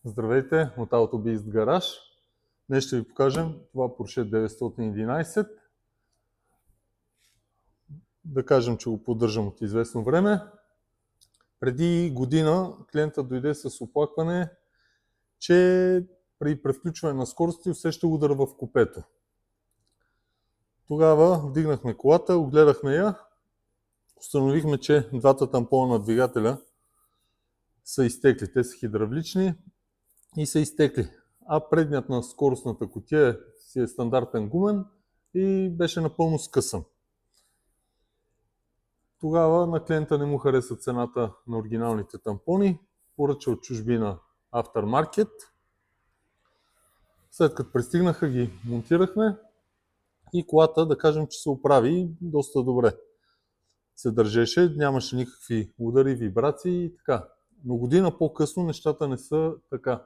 Здравейте от AutoBeast Garage. Днес ще ви покажем това Porsche 911. Да кажем, че го поддържам от известно време. Преди година клиента дойде с оплакване, че при превключване на скорости усеща удар в купето. Тогава вдигнахме колата, огледахме я, установихме, че двата тампона на двигателя са изтекли. Те са хидравлични и са изтекли. А предният на скоростната кутия си е стандартен гумен и беше напълно скъсан. Тогава на клиента не му хареса цената на оригиналните тампони, поръча от чужбина Aftermarket. След като пристигнаха, ги монтирахме и колата, да кажем, че се оправи доста добре. Се държеше, нямаше никакви удари, вибрации и така. Но година по-късно нещата не са така.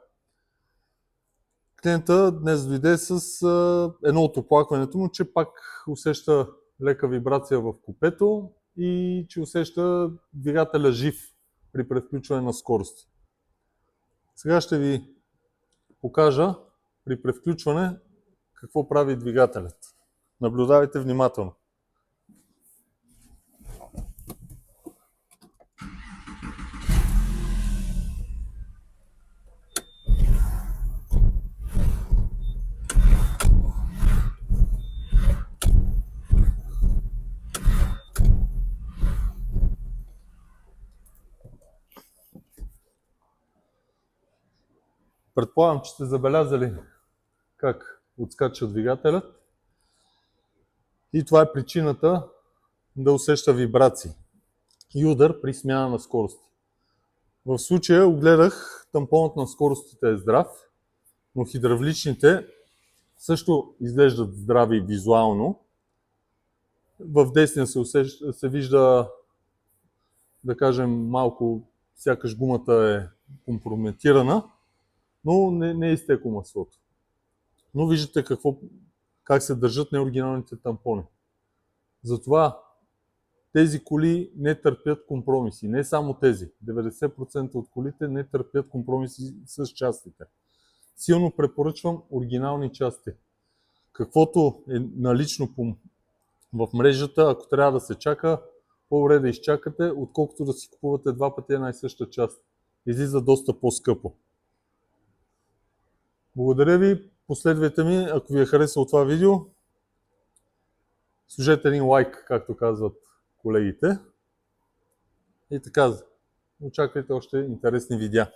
Клиента днес дойде с едно от оплакването му, че пак усеща лека вибрация в купето и че усеща двигателя жив при превключване на скорости. Сега ще ви покажа при превключване какво прави двигателят. Наблюдавайте внимателно. Предполагам, че сте забелязали как отскача двигателят и това е причината да усеща вибрации и удар при смяна на скорости. В случая огледах, тампонът на скоростите е здрав, но хидравличните също изглеждат здрави визуално. В десния се вижда, да кажем, малко сякаш гумата е компрометирана, но не е изтекло маслото. Но виждате как се държат неоригиналните тампони. Затова тези коли не търпят компромиси. Не само тези. 90% от колите не търпят компромиси с частите. Силно препоръчвам оригинални части. Каквото е налично в мрежата, ако трябва да се чака, по-добре да изчакате, отколкото да си купувате два пъти една и съща част. Излиза доста по-скъпо. Благодаря ви. Последвайте ми, ако ви е харесало това видео. Сложете един лайк, както казват колегите. И така, очаквайте още интересни видеа.